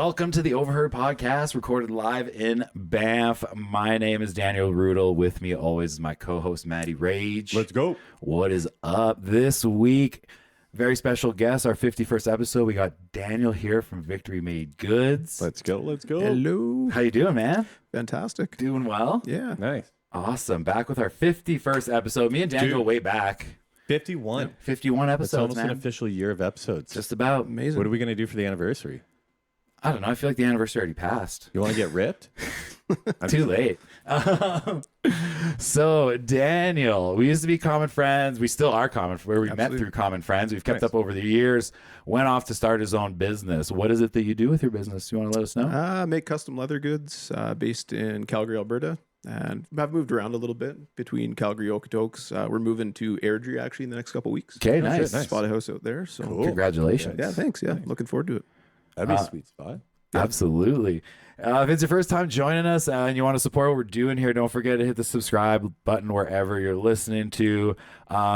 Welcome to the Overheard podcast, recorded live in Banff. My name is Daniel Rudel. With me always is my co-host, Maddie Rage. Let's go. What is up this week? Very special guest, our 51st episode. We got Daniel here from Victorymade Goods. Let's go. Let's go. Hello. How you doing, man? Fantastic. Doing well? Yeah. Nice. Awesome. Back with our 51st episode. Me and Daniel Dude. way back. 51. 51 That's episodes, almost man. an official year of episodes. Just about. Amazing. What are we going to do for the anniversary? I don't know. I feel like the anniversary already passed. You want to get ripped? Too late. So, Daniel, we used to be common friends. We still are common, where we met through common friends. We've kept up over the years. Went off to start his own business. What is it that you do with your business? You want to let us know? Make custom leather goods based in Calgary, Alberta. And I've moved around a little bit between Calgary, Okotoks. We're moving to Airdrie actually in the next couple of weeks. Okay, nice. nice. Bought a house out there. So Cool. Congratulations. yeah, thanks. Yeah, looking forward to it. That'd be a sweet spot. Absolutely. If it's your first time joining us and you want to support what we're doing here, don't forget to hit the subscribe button wherever you're listening to.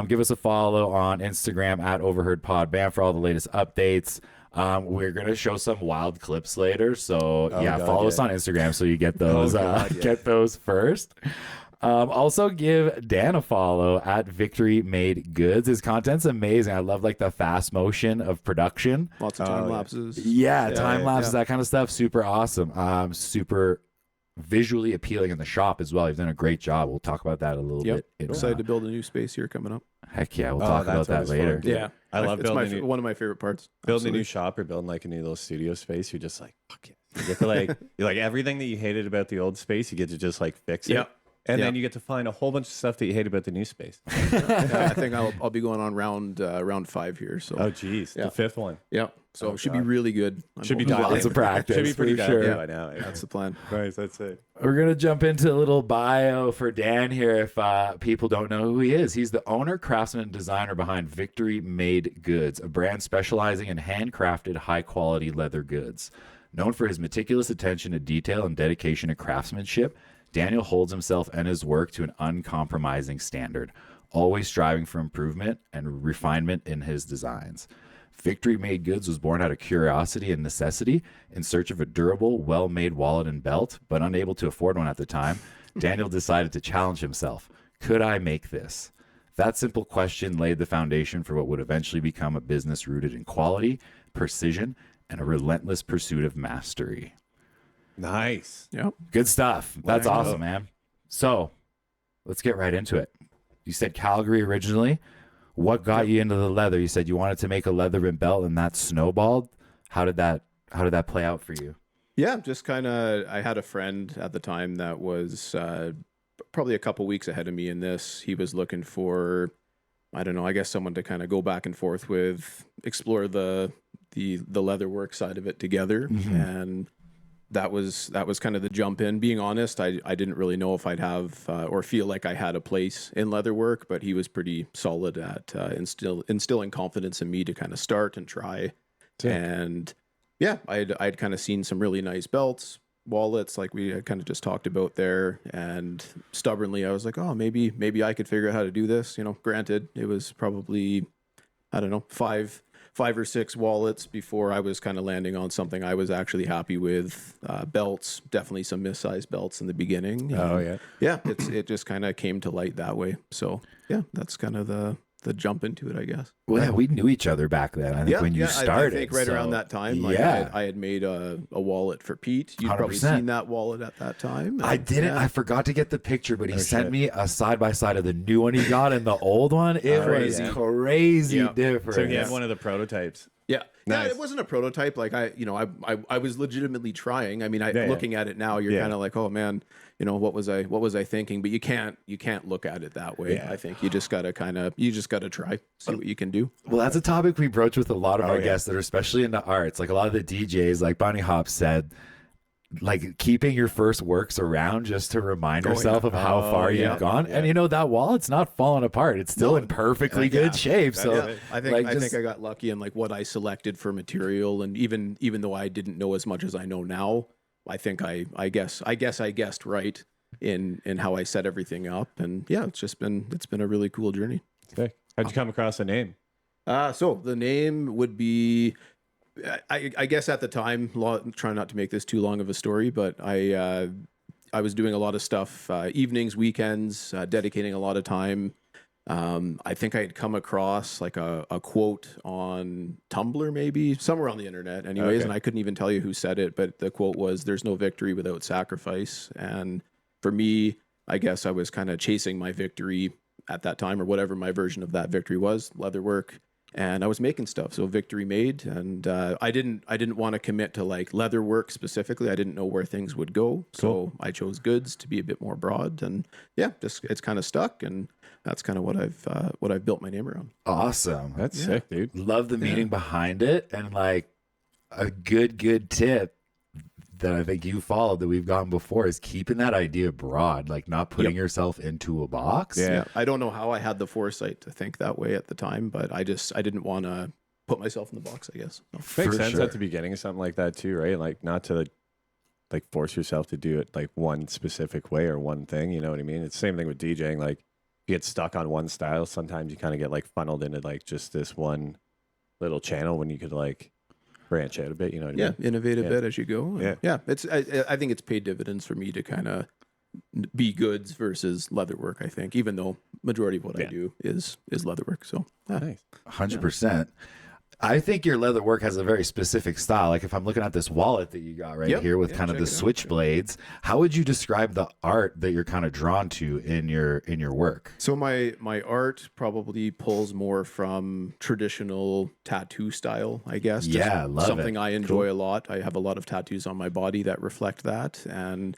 Give us a follow on Instagram at Overheard Pod Bam for all the latest updates. We're going to show some wild clips later. So follow us on Instagram so you get those, get those first. Also give Dan a follow at Victorymade Goods. His content's amazing. I love like the fast motion of production. Lots of time lapses. Time lapses, that kind of stuff. Super awesome. Super visually appealing in the shop as well. You've done a great job. We'll talk about that a little bit. Excited to build a new space here coming up. Heck yeah, we'll talk about that later. Fun. Yeah. I love building one of my favorite parts. Building a new shop or building like a new little studio space. You're just like, fuck yeah. You get to like, you're like everything that you hated about the old space, you get to just like fix it. Yeah. And then you get to find a whole bunch of stuff that you hate about the new space. I think I'll be going on round 5 here. So Oh, geez. The fifth one. yeah. So it should be really good. Should be dialed Lots in. of practice. Should be pretty for dialed sure. in by now. Yeah. That's the plan. Nice. That's it. We're going to jump into a little bio for Dan here if people don't know who he is. He's the owner, craftsman, and designer behind Victorymade Goods, a brand specializing in handcrafted, high-quality leather goods. Known for his meticulous attention to detail and dedication to craftsmanship, Daniel holds himself and his work to an uncompromising standard, always striving for improvement and refinement in his designs. Victorymade Goods was born out of curiosity and necessity. In search of a durable, well-made wallet and belt, but unable to afford one at the time, Daniel decided to challenge himself. Could I make this? That simple question laid the foundation for what would eventually become a business rooted in quality, precision, and a relentless pursuit of mastery. Nice. Yep. Good stuff. That's Well, awesome, man. So let's get right into it. You said Calgary originally. What got you into the leather? You said you wanted to make a leather rim belt and that snowballed. How did that play out for you? Yeah, just kind of, I had a friend at the time that was probably a couple weeks ahead of me in this. He was looking for, I don't know, I guess someone to kind of go back and forth with, explore the leather work side of it together. And that was kind of the jump in. Being honest, I didn't really know if I'd have or feel like I had a place in leather work, but he was pretty solid at instilling confidence in me to kind of start and try. Yeah. And yeah, I'd kind of seen some really nice belts, wallets, like we had kind of just talked about there. And stubbornly, I was like, oh, maybe I could figure out how to do this. You know, granted, it was probably, I don't know, five or six wallets before I was kind of landing on something I was actually happy with. Belts, definitely some missized belts in the beginning. Oh, yeah. Yeah, it just kind of came to light that way. So yeah, that's kind of the jump into it, I guess. Well, yeah, we knew each other back then. I think when you started. I think right around that time. Like I had made a wallet for Pete. You'd probably 100%. seen that wallet at that time. I didn't. Yeah. I forgot to get the picture, but he sent me a side by side of the new one he got and the old one. It was crazy different. So he had one of the prototypes. Yeah. Nice. Yeah, it wasn't a prototype. Like I was legitimately trying. I mean, looking at it now, you're kind of like, oh man, you know, what was I thinking? But you can't look at it that way. Yeah. I think you just gotta try, see what you can do. Well, that's a topic we broach with a lot of our guests that are especially into arts. Like a lot of the DJs, like Bonnie Hop said, like keeping your first works around just to remind yourself of how far you've gone. And you know, that wallet's not falling apart. It's still in perfectly good shape. So I think I got lucky in like what I selected for material. And even though I didn't know as much as I know now, I think I guess I guessed right in how I set everything up. And yeah, it's been a really cool journey. How'd you come across the name? So the name would be I guess at the time, trying not to make this too long of a story, but I was doing a lot of stuff, evenings, weekends, dedicating a lot of time. I think I had come across like a quote on Tumblr, maybe somewhere on the internet anyways. And I couldn't even tell you who said it, but the quote was, "There's no victory without sacrifice." And for me, I guess I was kind of chasing my victory at that time, or whatever my version of that victory was, leatherwork. And I was making stuff, so Victorymade, and I didn't want to commit to like leatherwork specifically. I didn't know where things would go, so I chose goods to be a bit more broad, and yeah, just it's kind of stuck, and that's kind of what I've built my name around. Awesome. That's sick, dude. Love the meaning behind it, and like a good tip that I think you followed that we've gotten before is keeping that idea broad, like not putting yourself into a box. Yeah, I don't know how I had the foresight to think that way at the time, but I didn't want to put myself in the box, I guess. So. Makes sense at the beginning of something like that too, right? Like not to like force yourself to do it like one specific way or one thing, you know what I mean? It's the same thing with DJing. Like you get stuck on one style, sometimes you kind of get like funneled into like just this one little channel when you could like branch out a bit, you know what I mean? Yeah, innovate a bit as you go. Yeah. It's I think it's paid dividends for me to kind of be goods versus leatherwork, I think, even though majority of what I do is leatherwork. So Nice. 100%. I think your leather work has a very specific style. Like if I'm looking at this wallet that you got right here with kind of the switchblades, how would you describe the art that you're kind of drawn to in your work? So my art probably pulls more from traditional tattoo style, I guess. Yeah, love something it. I enjoy a lot. I have a lot of tattoos on my body that reflect that, and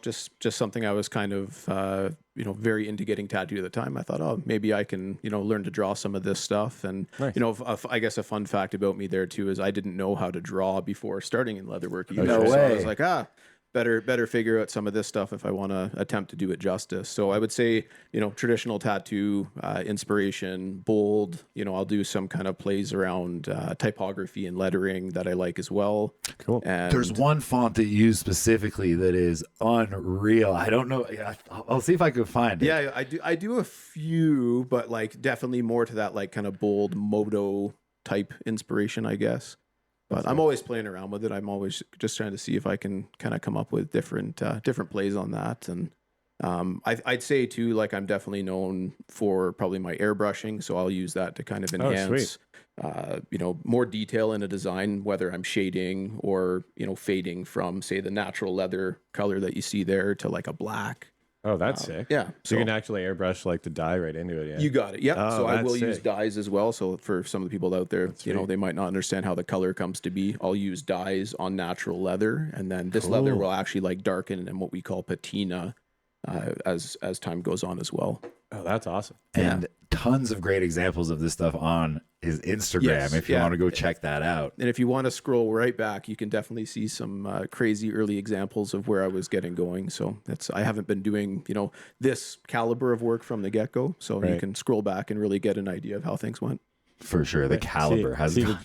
just something I was kind of very into getting tattooed at the time. I thought, oh, maybe I can learn to draw some of this stuff. And I guess a fun fact about me there too is I didn't know how to draw before starting in leatherwork. No way. So I was like, better figure out some of this stuff if I want to attempt to do it justice. So I would say, traditional tattoo, inspiration, bold, I'll do some kind of plays around typography and lettering that I like as well. Cool. And There's one font that you use specifically that is unreal. I don't know. I'll see if I can find it. yeah, I do a few, but like definitely more to that like kind of bold moto type inspiration, I guess. But I'm always playing around with it. I'm always just trying to see if I can kind of come up with different plays on that. And I'd say too, like I'm definitely known for probably my airbrushing, so I'll use that to kind of enhance, more detail in a design, whether I'm shading or fading from say the natural leather color that you see there to like a black. Oh, that's sick. Yeah. So you can actually airbrush like the dye right into it. Yeah. You got it. Yeah. Oh, so I will that's use sick. dyes as well. So for some of the people out there, they might not understand how the color comes to be. I'll use dyes on natural leather, and then this leather will actually like darken in what we call patina as time goes on as well. Oh, that's awesome. And tons of great examples of this stuff on his Instagram if you want to go check that out. And if you want to scroll right back, you can definitely see some crazy early examples of where I was getting going. So I haven't been doing, this caliber of work from the get-go. So you can scroll back and really get an idea of how things went. For sure. The caliber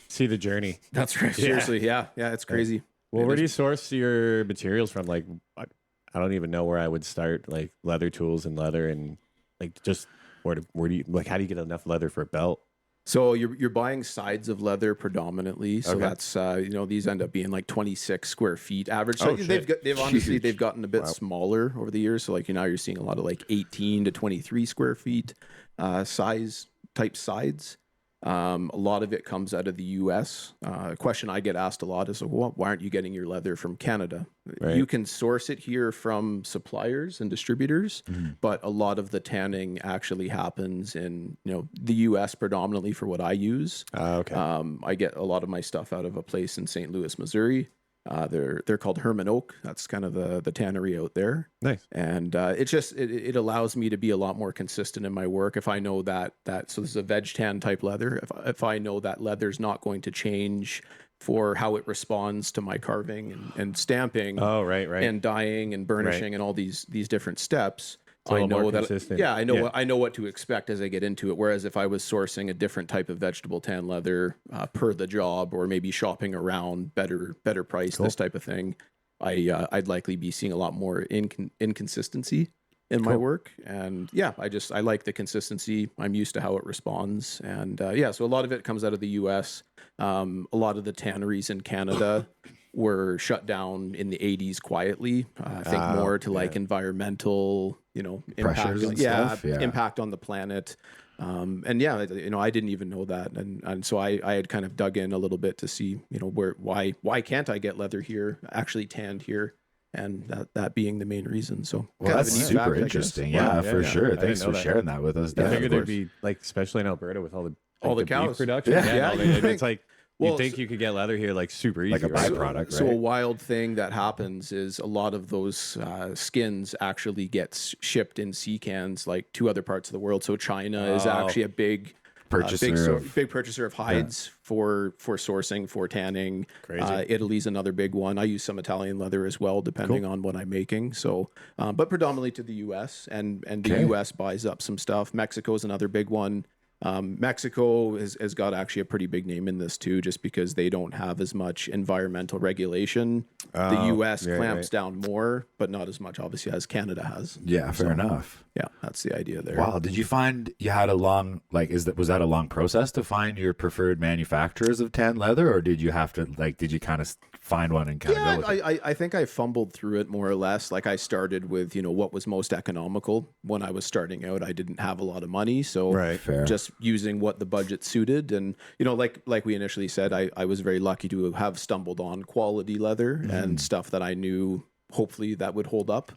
see the journey. That's right. Seriously. Yeah. It's crazy. Well, where do you source your materials from? Like, I don't even know where I would start, like leather tools and leather, and like just where do you, like, how do you get enough leather for a belt? So you're buying sides of leather predominantly. So that's these end up being like 26 square feet average. So they've gotten a bit smaller over the years. So like you're seeing a lot of like 18 to 23 square feet size type sides. A lot of it comes out of the U.S. A question I get asked a lot is, well, why aren't you getting your leather from Canada? Right. You can source it here from suppliers and distributors, but a lot of the tanning actually happens in the U.S. predominantly for what I use. Okay. I get a lot of my stuff out of a place in St. Louis, Missouri. They're called Herman Oak. That's kind of the tannery out there. Nice. And it allows me to be a lot more consistent in my work. If I know that so this is a veg tan type leather. If I know that leather's not going to change for how it responds to my carving and stamping. Oh, right. And dyeing and burnishing and all these different steps. I know that. I know what to expect as I get into it. Whereas if I was sourcing a different type of vegetable tan leather per the job, or maybe shopping around better price, this type of thing, I'd likely be seeing a lot more inconsistency. in my work. And yeah, I like the consistency. I'm used to how it responds. And so a lot of it comes out of the US. A lot of the tanneries in Canada were shut down in the 80s quietly. I think more to like environmental, Pressures impact, and stuff, yeah. impact on the planet. And yeah, I didn't even know that. And so I had kind of dug in a little bit to see, why can't I get leather here, actually tanned here? And that being the main reason. So well, that's super interesting. Yeah, for sure. Thanks for sharing that with us. I figured there'd be like, especially in Alberta with all the cows beef production. Yeah, it's like, you think you could get leather here like super easy, like a byproduct, right? So a wild thing that happens is a lot of those skins actually get shipped in sea cans like to other parts of the world. So China is actually a big purchaser of hides for sourcing, for tanning. Crazy. Italy's another big one. I use some Italian leather as well, depending on what I'm making. So, but predominantly to the U.S. and the U.S. buys up some stuff. Mexico is another big one. Mexico has got actually a pretty big name in this too, just because they don't have as much environmental regulation. The U.S. clamps down more, but not as much, obviously, as Canada has. Yeah, fair enough. Yeah, that's the idea there. Wow, did you find you had a long was that a long process to find your preferred manufacturers of tan leather, or did you have to did you kind of find one and kind of go with it? I think I fumbled through it more or less. Like I started with what was most economical when I was starting out. I didn't have a lot of money, so just using what the budget suited. And like we initially said, I was very lucky to have stumbled on quality leather and stuff that I knew hopefully that would hold up.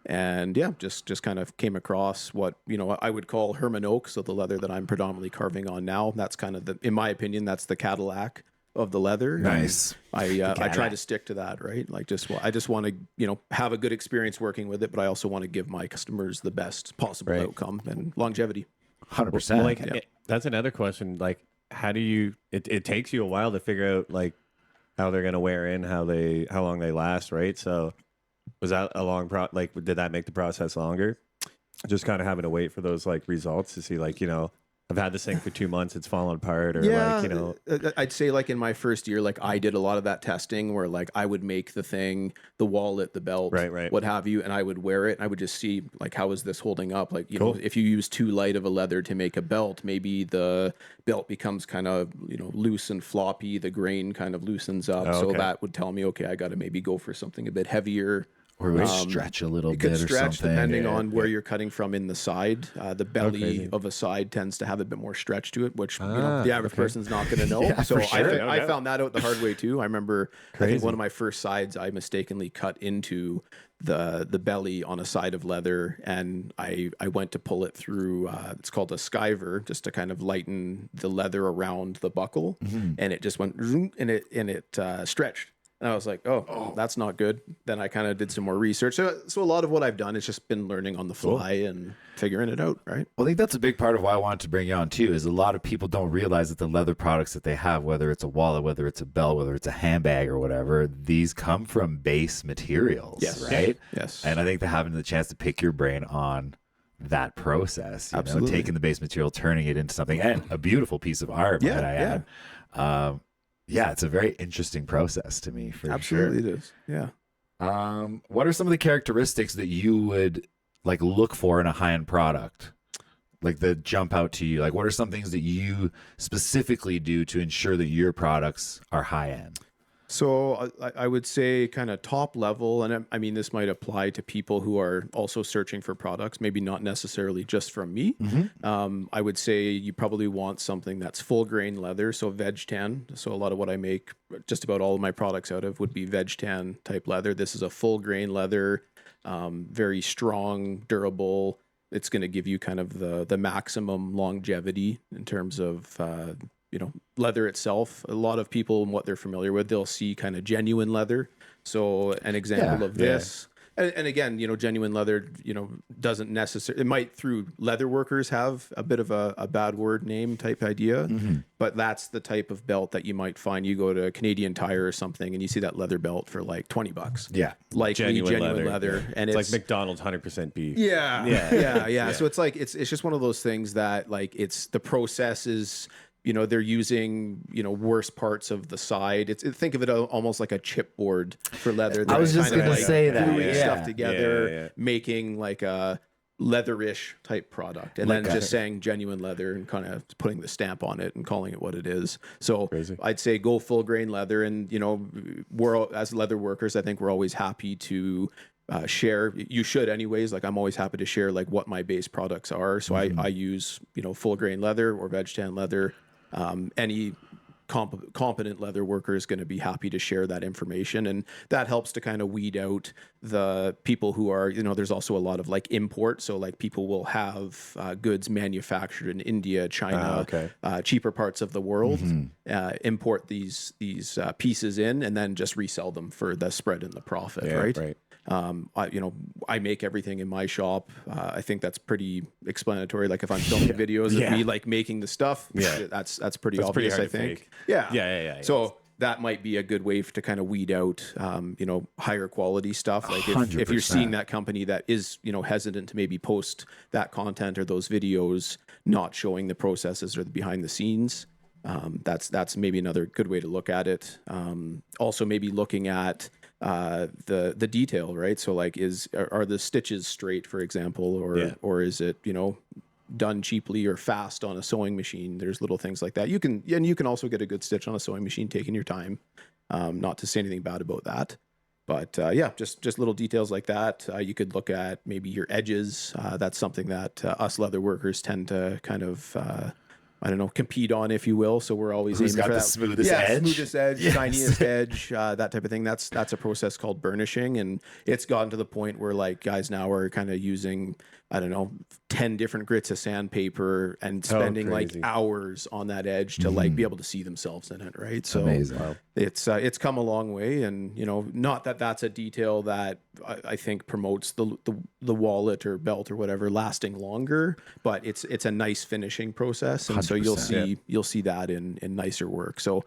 And yeah, just kind of came across what I would call Herman oak, so the leather that I'm predominantly carving on now. That's kind of in my opinion, that's the Cadillac of the leather. Nice. I try to stick to that, right? Like I just want to have a good experience working with it, but I also want to give my customers the best possible outcome and longevity. 100%. That's another question. Like, how do you? It takes you a while to figure out like how they're gonna wear in, how long they last, right? So. Was that a long did that make the process longer? Just kind of having to wait for those results to see I've had this thing for 2 months, it's fallen apart, or I'd say in my first year, I did a lot of that testing where I would make the thing, the wallet, the belt, right, what have you, and I would wear it and I would just see how is this holding up? Cool. If you use too light of a leather to make a belt, maybe the belt becomes kind of loose and floppy, the grain kind of loosens up. So that would tell me, okay, I got to maybe go for something a bit heavier. Or we stretch a little it bit could or stretch something. depending on where you're cutting from in the side. The belly of a side tends to have a bit more stretch to it, which the average person's not going to know. So I found that out the hard way too. I remember I think one of my first sides I mistakenly cut into the belly on a side of leather, and I went to pull it through. It's called a skiver, just to kind of lighten the leather around the buckle, and it just went and it stretched. And I was like, oh, that's not good. Then I kind of did some more research. So a lot of what I've done has just been learning on the fly and figuring it out, right? Well, I think that's a big part of why I wanted to bring you on too, is a lot of people don't realize that the leather products that they have, whether it's a wallet, whether it's a belt, whether it's a handbag or whatever, these come from base materials, right? Yes. And I think that having the chance to pick your brain on that process, taking the base material, turning it into something, and a beautiful piece of art, might I add. Yeah, it's a very interesting process to me, for Absolutely sure. It is. Yeah. What are some of the characteristics that you would look for in a high-end product? That jump out to you? What are some things that you specifically do to ensure that your products are high-end? So I would say kind of top level, and I mean, this might apply to people who are also searching for products, maybe not necessarily just from me. I would say you probably want something that's full grain leather, so veg tan. So a lot of what I make, just about all of my products out of, would be veg tan type leather. This is a full grain leather, very strong, durable. It's going to give you kind of the maximum longevity in terms of leather itself. A lot of people, and what they're familiar with, they'll see kind of genuine leather. So an example of this, and again, genuine leather, doesn't necessarily, it might through leather workers have a bit of a bad word name type idea, but that's the type of belt that you might find. You go to Canadian Tire or something and you see that leather belt for $20. Yeah. Likely genuine leather. And it's like McDonald's 100% beef. Yeah. So it's it's just one of those things that it's the process is, they're using, worse parts of the side. Think of it almost like a chipboard for leather. I was just going to say that. Gluing stuff together, making a leatherish type product, and Like then a- just saying genuine leather and kind of putting the stamp on it and calling it what it is. So Crazy. I'd say go full grain leather, and we're, as leather workers, I think we're always happy to share. You should anyways. Like, I'm always happy to share like what my base products are. So I use full grain leather or veg tan leather. Any competent leather worker is going to be happy to share that information, and that helps to kind of weed out the people who are, there's also a lot of like import, so like people will have goods manufactured in India, China, cheaper parts of the world, import these pieces in, and then just resell them for the spread and the profit, right? I make everything in my shop. I think that's pretty explanatory. Like, if I'm filming videos of me like making the stuff, that's pretty obvious, hard I to think. fake. Yeah. So that might be a good way to kind of weed out, higher quality stuff. Like, if you're seeing that company that is, hesitant to maybe post that content or those videos, not showing the processes or the behind the scenes, that's maybe another good way to look at it. Also, maybe looking at the detail, right? So like, are the stitches straight, for example, or is it, done cheaply or fast on a sewing machine? There's little things like that. You can also get a good stitch on a sewing machine taking your time. Not to say anything bad about that, but just little details like that. You could look at maybe your edges. That's something that us leather workers tend to kind of compete on, if you will. So we're always Who's aiming got for the that smoothest edge? smoothest edge, shiniest edge, that type of thing. That's a process called burnishing, and it's gotten to the point where like guys now are kind of using 10 different grits of sandpaper and spending like crazy. hours on that edge to like be able to see themselves in it, right? So Amazing. it's come a long way, and not that that's a detail that I think promotes the wallet or belt or whatever lasting longer, but it's a nice finishing process, and so you'll 100%. see that in nicer work. So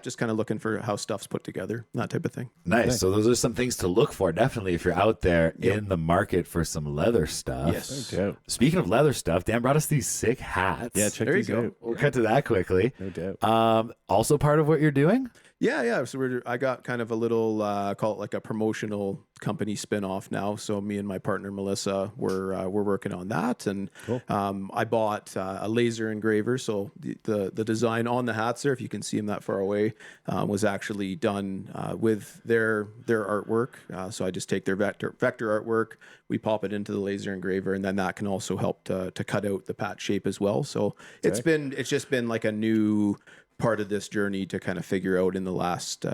just kind of looking for how stuff's put together, that type of thing. Nice. So those are some things to look for, definitely, if you're out there in the market for some leather stuff. Yes. No doubt. Speaking of leather stuff, Dan brought us these sick hats. Yeah, check There you these go. out. We'll cut to that quickly. No doubt. Also part of what you're doing? Yeah. So I got kind of a little, call it like a promotional company spin-off now. So me and my partner, Melissa, we're working on that. And I bought a laser engraver. So the design on the hats there, if you can see them that far away, was actually done with their artwork. So I just take their vector artwork, we pop it into the laser engraver, and then that can also help to cut out the patch shape as well. So it's just been like a new part of this journey to kind of figure out in the last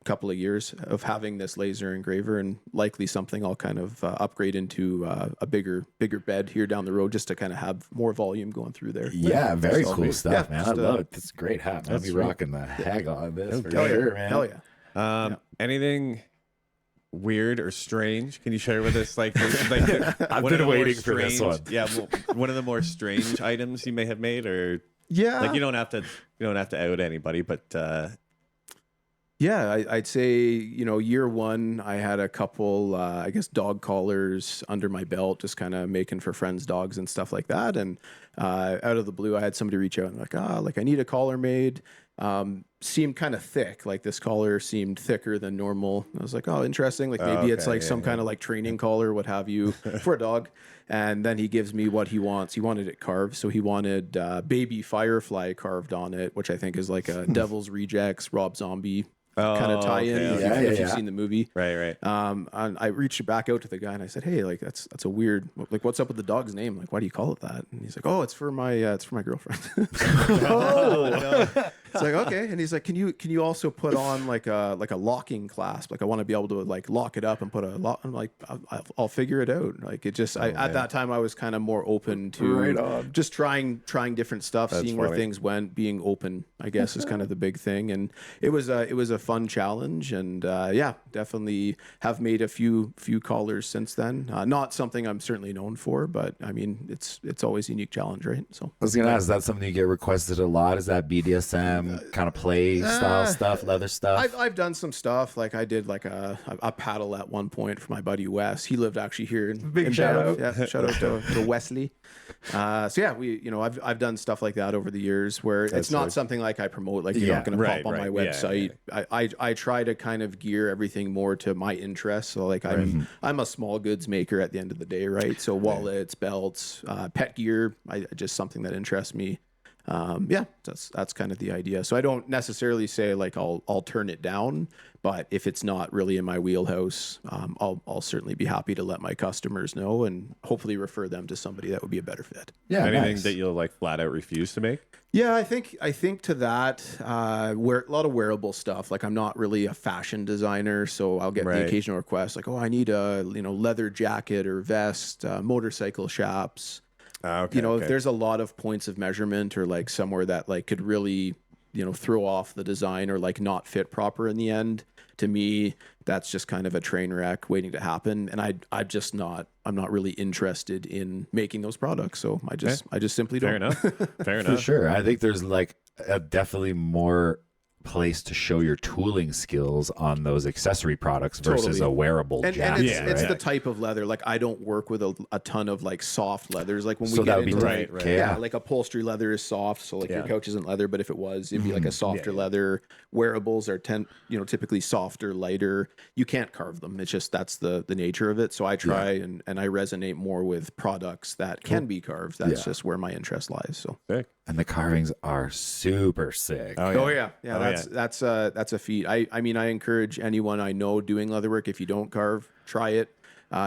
couple of years of having this laser engraver, and likely something I'll kind of upgrade into a bigger bed here down the road, just to kind of have more volume going through there. Yeah, very cool stuff, Yeah, man. I love it. This is a great hat. I'll be rocking the heck on this for sure, man. Hell yeah. Anything weird or strange? Can you share with us, like I've one of been the more waiting for this one. Yeah, one of the more strange items you may have made, or Yeah. like you don't have to out anybody, but Yeah, I'd say, year one, I had a couple, dog collars under my belt, just kind of making for friends' dogs and stuff like that. And out of the blue, I had somebody reach out and I need a collar made. Seemed kind of thick. Like, this collar seemed thicker than normal. I was like, oh, interesting. Like, maybe it's like some kind of like training collar, what have you, for a dog. And then he gives me what he wants. He wanted it carved. So he wanted baby firefly carved on it, which I think is like a Devil's Rejects, Rob Zombie kind of tie-in, if you've seen the movie. Right. And I reached back out to the guy and I said, hey, like, that's a weird, like, what's up with the dog's name? Like, why do you call it that? And he's like, oh, it's for my girlfriend. It's like, okay. And he's like, can you also put on like a locking clasp? Like, I want to be able to like lock it up and put a lock. I'm like, I'll figure it out. Like, it just, at that time I was kind of more open to just trying different stuff, seeing where things went, being open, I guess, is kind of the big thing. And it was a fun challenge, and definitely have made a few collars since then. Not something I'm certainly known for, but I mean, it's always a unique challenge, right? So I was gonna ask, is that something you get requested a lot? Is that BDSM some kind of play style stuff, leather stuff? I've done some stuff. Like I did like a paddle at one point for my buddy Wes. He lived actually here in shout Banff. Yeah, shout out to Wesley. So yeah, I've done stuff like that over the years where it's not something like I promote. Like you're not going to pop on my website. I try to kind of gear everything more to my interests. So like I'm a small goods maker at the end of the day, right? So wallets, belts, pet gear, just something that interests me. That's kind of the idea. So I don't necessarily say like I'll turn it down, but if it's not really in my wheelhouse, I'll certainly be happy to let my customers know and hopefully refer them to somebody that would be a better fit. Yeah, anything that you'll like flat out refuse to make? Yeah, I think to that, a lot of wearable stuff. Like I'm not really a fashion designer, so I'll get the occasional request like, oh, I need a leather jacket or vest, motorcycle chaps. If there's a lot of points of measurement or like somewhere that like could really, throw off the design or like not fit proper in the end, to me, that's just kind of a train wreck waiting to happen. And I'm not really interested in making those products. So I just simply don't. Fair enough. For sure. I think there's like definitely more place to show your tooling skills on those accessory products versus a wearable jacket. And it's the type of leather. Like I don't work with a ton of like soft leathers. Like when we get into like upholstery leather is soft. So like your couch isn't leather, but if it was, it'd be like a softer leather. Wearables are typically softer, lighter. You can't carve them. It's just that's the nature of it. So I try and I resonate more with products that can be carved. That's just where my interest lies. So and the carvings are super sick. That's a feat. I mean, I encourage anyone I know doing leatherwork, if you don't carve, try it.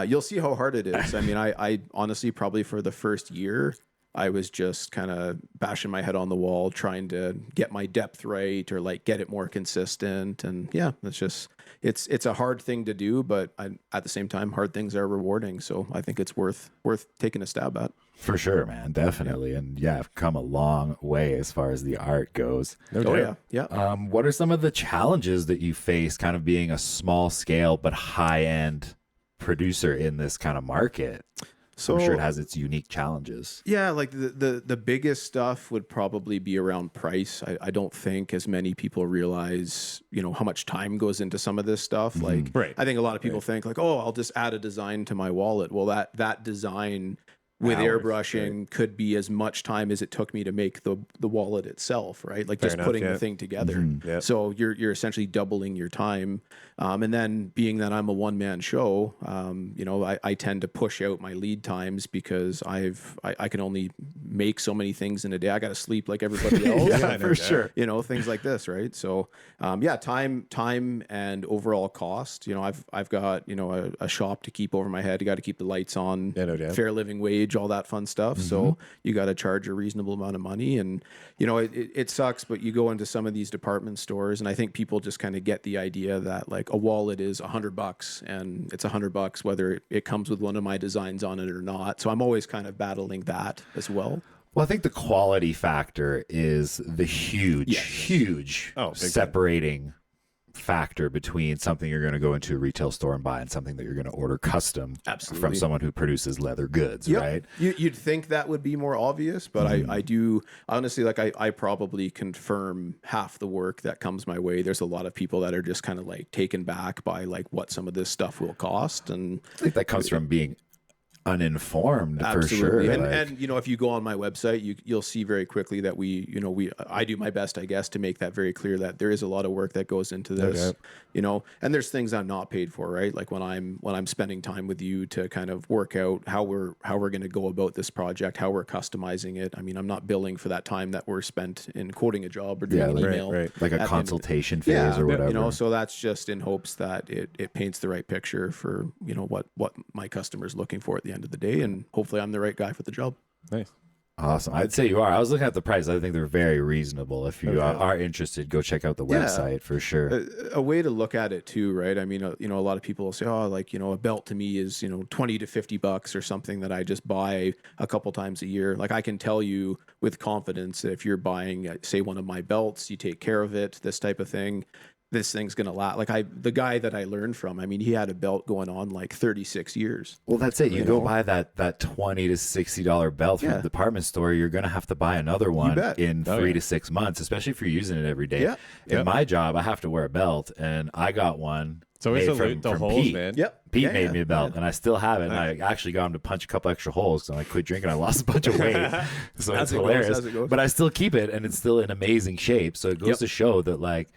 You'll see how hard it is. I mean, I honestly, probably for the first year, I was just kind of bashing my head on the wall, trying to get my depth right or like get it more consistent. And it's a hard thing to do, but at the same time, hard things are rewarding. So I think it's worth taking a stab at. For sure, man. Definitely. And I've come a long way as far as the art goes. Yeah. What are some of the challenges that you face kind of being a small scale but high end producer in this kind of market? So I'm sure it has its unique challenges. Yeah, like the biggest stuff would probably be around price. I don't think as many people realize, how much time goes into some of this stuff. Like, I think a lot of people think like, oh, I'll just add a design to my wallet. Well, that design with airbrushing could be as much time as it took me to make the wallet itself, right? Like just putting the thing together. So you're essentially doubling your time. And then being that I'm a one-man show, I tend to push out my lead times because I can only make so many things in a day. I got to sleep like everybody else. For sure. Things like this, right? So time and overall cost. I've got a shop to keep over my head. You got to keep the lights on. Fair living wage, all that fun stuff. So you got to charge a reasonable amount of money. And it sucks, but you go into some of these department stores, and I think people just kind of get the idea that like a wallet is $100 and it's $100 whether it comes with one of my designs on it or not. So I'm always kind of battling that as well. Well, I think the quality factor is the huge separating factor between something you're going to go into a retail store and buy and something that you're going to order custom from someone who produces leather goods, right? You'd think that would be more obvious, but I do honestly, like I probably confirm half the work that comes my way. There's a lot of people that are just kind of like taken back by like what some of this stuff will cost. And I think that comes from being uninformed. Absolutely. For sure. And if you go on my website, you'll see very quickly that I do my best, I guess, to make that very clear that there is a lot of work that goes into this, and there's things I'm not paid for, right? Like when I'm spending time with you to kind of work out how we're going to go about this project, how we're customizing it. I mean, I'm not billing for that time that we're spent in quoting a job or doing an email. Like a consultation phase or whatever. So that's just in hopes that it paints the right picture for, what my customer's looking for at the end of the day, and hopefully I'm the right guy for the job. Nice. Awesome. I'd say you are. I was looking at the price. I think they're very reasonable. If you are interested, go check out the website for sure. A way to look at it too, right? I mean, a lot of people will say, oh, like, a belt to me is, $20 to $50 or something that I just buy a couple times a year. Like I can tell you with confidence that if you're buying, say, one of my belts, you take care of it, this type of thing, this thing's gonna last. Like the guy that I learned from, I mean, he had a belt going on like 36 years. Well, that's it. You go buy that $20 to $60 belt from the department store, you're gonna have to buy another one in 3 to 6 months, especially if you're using it every day. Yeah. In my job, I have to wear a belt, and I got one. So it's from the holes, Pete. man. Yep. Pete made me a belt, and I still have it. And I actually got him to punch a couple extra holes because I quit drinking. I lost a bunch of weight, so it's hilarious. But I still keep it, and it's still in amazing shape. So it goes to show that like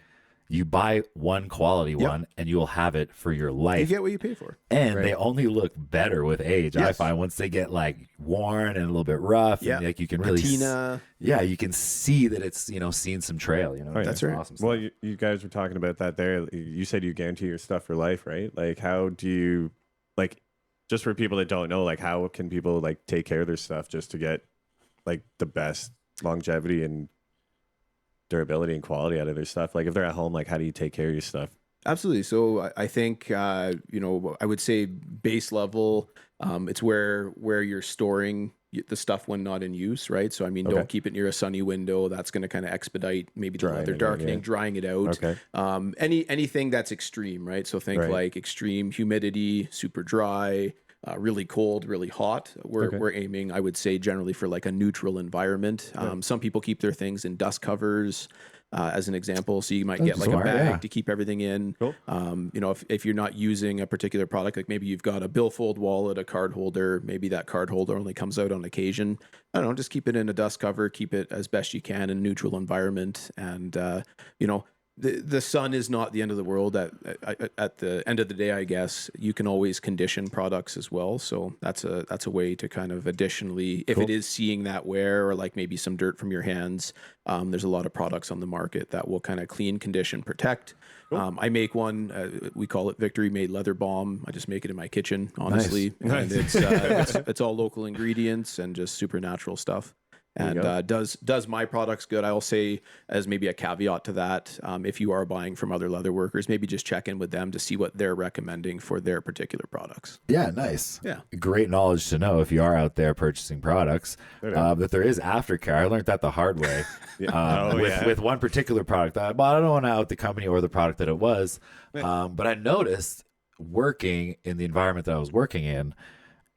you buy one quality one, and you'll have it for your life. You get what you pay for, and they only look better with age. I find once they get like worn and a little bit rough, and like you can really, you can see that it's seen some trail. That's right. Awesome well, you guys were talking about that there. You said you guarantee your stuff for life, right? Like, how do you just for people that don't know, like, how can people like take care of their stuff just to get like the best longevity and durability and quality out of their stuff? Like, if they're at home, like, how do you take care of your stuff? Absolutely. So I think I would say base level, it's where you're storing the stuff when not in use, right? So I mean, don't keep it near a sunny window. That's going to kind of expedite maybe the leather darkening, drying it out. Anything that's extreme, right? So think like extreme humidity, super dry, really cold, really hot. We're aiming, I would say, generally for like a neutral environment. Some people keep their things in dust covers, as an example. So you might get like a bag to keep everything in. Cool. If you're not using a particular product, like maybe you've got a billfold wallet, a card holder, maybe that card holder only comes out on occasion. I don't know, just keep it in a dust cover, keep it as best you can in a neutral environment. And, the sun is not the end of the world. At the end of the day, I guess you can always condition products as well. So that's a way to kind of additionally, if it is seeing that wear or like maybe some dirt from your hands, there's a lot of products on the market that will kind of clean, condition, protect. I make one. We call it Victorymade Leather Balm. I just make it in my kitchen, honestly, and it's all local ingredients and just super natural stuff. And does my products good. I'll say, as maybe a caveat to that, if you are buying from other leather workers, maybe just check in with them to see what they're recommending for their particular products. Yeah, nice. Yeah, great knowledge to know if you are out there purchasing products, that there is aftercare. I learned that the hard way with one particular product. I don't want to out the company or the product that it was, but I noticed working in the environment that I was working in,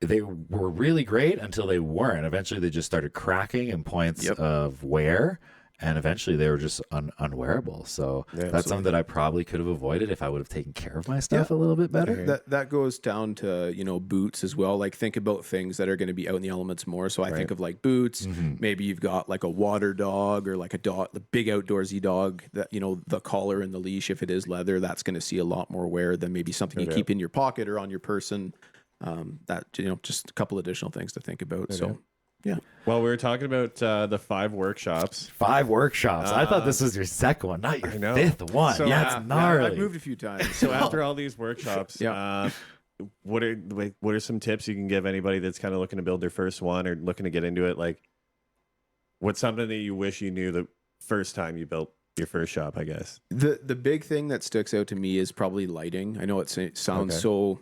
they were really great until they weren't. Eventually, they just started cracking in points of wear, and eventually they were just unwearable. So that's something that I probably could have avoided if I would have taken care of my stuff a little bit better. That goes down to boots as well. Like think about things that are going to be out in the elements more. So I think of like boots. Maybe you've got like a water dog or like a dog, the big outdoorsy dog that the collar and the leash. If it is leather, that's going to see a lot more wear than maybe something you keep in your pocket or on your person. Just a couple additional things to think about. So, yeah. Well, we were talking about the 5 workshops. 5 workshops. I thought this was your second one, not your 5th one. So, it's gnarly. I've moved a few times. So after all these workshops, what are some tips you can give anybody that's kind of looking to build their first one or looking to get into it? Like, what's something that you wish you knew the first time you built your first shop, I guess? The big thing that sticks out to me is probably lighting. I know it sounds so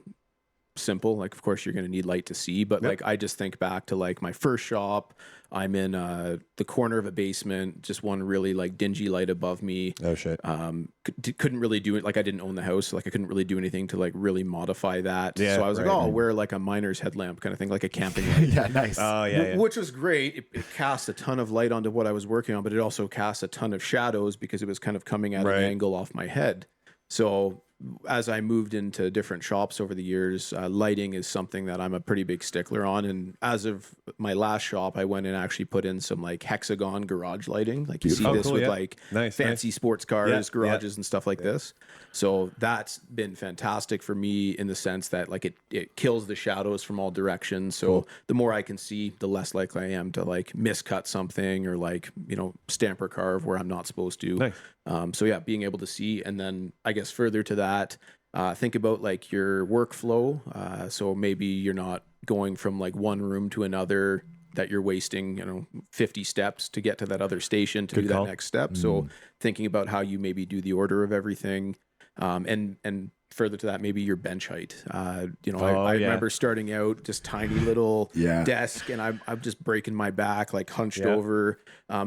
simple, like of course you're going to need light to see, but like I just think back to like my first shop. I'm in the corner of a basement, just one really like dingy light above me. Oh shit. Couldn't really do it. Like I didn't own the house, so like I couldn't really do anything to like really modify that. So I was like, I'll wear like a miner's headlamp kind of thing, like a camping light. Nice. Oh yeah. Which was great. It cast a ton of light onto what I was working on, but it also cast a ton of shadows because it was kind of coming at an angle off my head. So as I moved into different shops over the years, lighting is something that I'm a pretty big stickler on. And as of my last shop, I went and actually put in some like hexagon garage lighting. Like you see this with like fancy sports cars, garages and stuff like this. So that's been fantastic for me in the sense that like it kills the shadows from all directions. So the more I can see, the less likely I am to like miscut something or like, stamp or carve where I'm not supposed to. Nice. Being able to see. And then I guess further to that, think about like your workflow. So maybe you're not going from like one room to another, that you're wasting 50 steps to get to that other station to do that next step. So thinking about how you maybe do the order of everything, and further to that, maybe your bench height. I yeah. remember starting out just tiny little Yeah. desk, and I'm just breaking my back, like hunched over.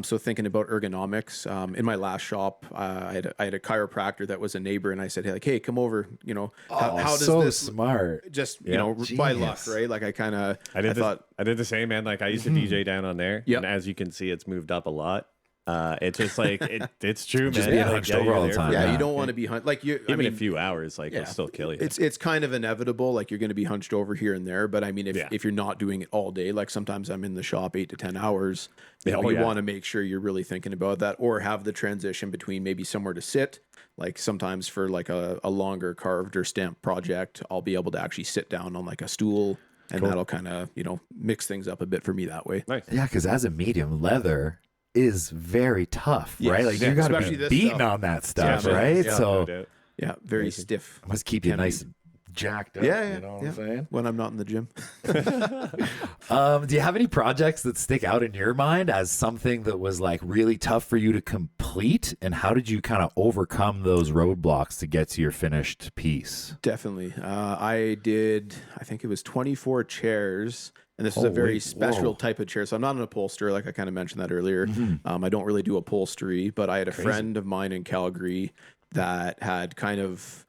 So thinking about ergonomics. In my last shop, I had a chiropractor that was a neighbor, and I said, hey, come over. How does so this smart. just Genius. by luck, right? Like I did the same, man. Like I used to DJ down on there, Yep. and as you can see, it's moved up a lot. It's just like it's true, Just man. being Like, hunched over all the you're there time. for- yeah, Yeah. you don't want to be like you. Even a few hours, like it'll still kill you. It's kind of inevitable. Like you're going to be hunched over here and there. But I mean, if you're not doing it all day, like sometimes I'm in the shop 8 to 10 hours. You want to make sure you're really thinking about that, or have the transition between maybe somewhere to sit. Like sometimes for like a longer carved or stamped project, I'll be able to actually sit down on like a stool, and that'll kind of mix things up a bit for me that way. Nice. Yeah, because as a medium, leather is very tough, Yes. right? Like Yeah, you got to especially be this beating stuff. on that stuff, man. right? Yeah, So no doubt. Yeah, very stiff. must keep you Can nice and jacked up. Yeah, You know what I'm saying? When I'm not in the gym. Do you have any projects that stick out in your mind as something that was like really tough for you to complete? And how did you kind of overcome those roadblocks to get to your finished piece? Definitely. I think it was 24 chairs, and this was a very special type of chair. So I'm not an upholsterer, like I kind of mentioned that earlier. I don't really do upholstery, but I had a friend of mine in Calgary that had kind of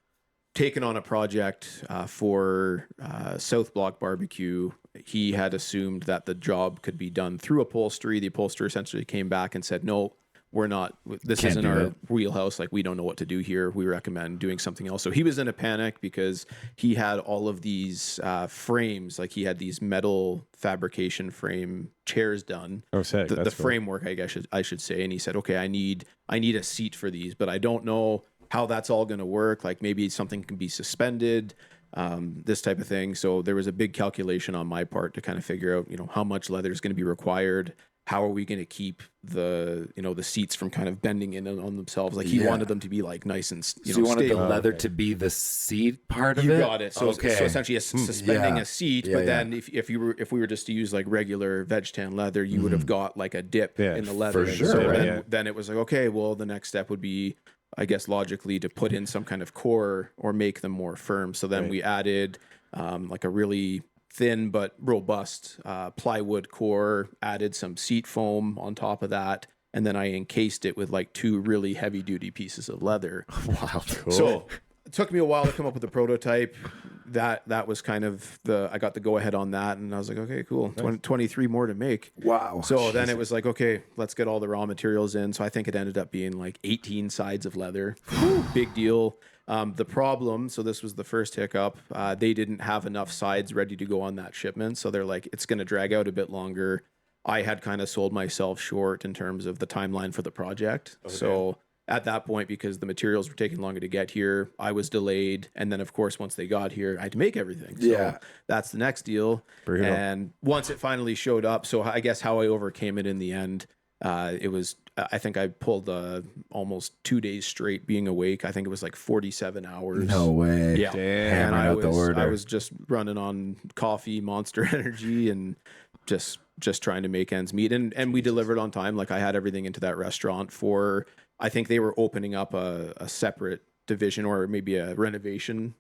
taken on a project for South Block Barbecue. He had assumed that the job could be done through upholstery. The upholsterer essentially came back and said, no, we're not, this Can't isn't do our that. wheelhouse. Like, we don't know what to do here. We recommend doing something else. So he was in a panic because he had all of these frames, like he had these metal fabrication frame chairs done. Oh, sick. The That's cool. framework, I guess I should say. And he said, okay, I need a seat for these, but I don't know how that's all going to work. Like maybe something can be suspended, this type of thing. So there was a big calculation on my part to kind of figure out, how much leather is going to be required. How are we going to keep the seats from kind of bending in on themselves? Like he wanted them to be like nice and So you wanted the stable. leather to be the seat part of it? You got it. So, okay. so essentially, suspending Yeah. a seat. Yeah, but yeah. then if we were just to use like regular veg tan leather, you would have got like a dip in the leather. for And sure, So right? then it was like, okay, well, the next step would be, I guess, logically to put in some kind of core or make them more firm. So then we added like a really thin but robust plywood core, added some seat foam on top of that, and then I encased it with like 2 really heavy duty pieces of leather. Wow, cool. So it took me a while to come up with a prototype. That was kind of I got the go ahead on that, and I was like, okay, cool. 23 more to make. Wow. So then it was like, okay, let's get all the raw materials in. So I think it ended up being like 18 sides of leather. Big deal. The problem, so this was the first hiccup, they didn't have enough sides ready to go on that shipment. So they're like, it's going to drag out a bit longer. I had kind of sold myself short in terms of the timeline for the project. Okay. So at that point, because the materials were taking longer to get here, I was delayed. And then, of course, once they got here, I had to make everything. So that's the next deal. Brutal. And once it finally showed up, so I guess how I overcame it in the end, it was, I think I pulled almost 2 days straight being awake. I think it was like 47 hours. No way. Yeah. Damn. And Hammering out the order. I was just running on coffee, Monster Energy, and just trying to make ends meet. And we delivered on time. Like I had everything into that restaurant for, I think they were opening up a separate division or maybe a renovation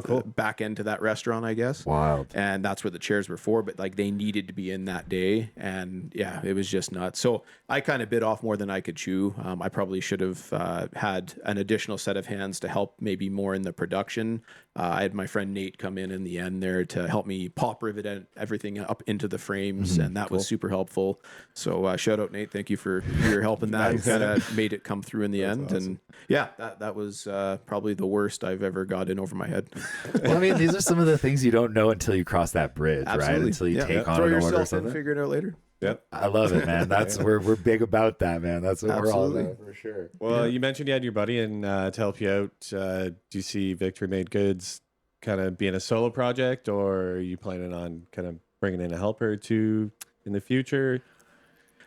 cool. back end to that restaurant, I guess. Wild. And that's where the chairs were for, but like they needed to be in that day. And yeah, it was just nuts. So I kind of bit off more than I could chew. I probably should have had an additional set of hands to help maybe more in the production. I had my friend Nate come in the end there to help me pop rivet everything up into the frames. And that was super helpful. So shout out Nate. Thank you for your help in that. Kind of made it come through in the end. Awesome. And yeah, that was probably the worst I've ever got in over my head. Well, I mean, these are some of the things you don't know until you cross that bridge, Absolutely. right? Until you take on Throw an order or yourself in, something. figure it out later. Yep. I love it, man. That's we're big about that, man. That's what we're all about for sure. Well, you mentioned you had your buddy and to help you out. Do you see Victorymade Goods kind of being a solo project, or are you planning on kind of bringing in a helper too in the future?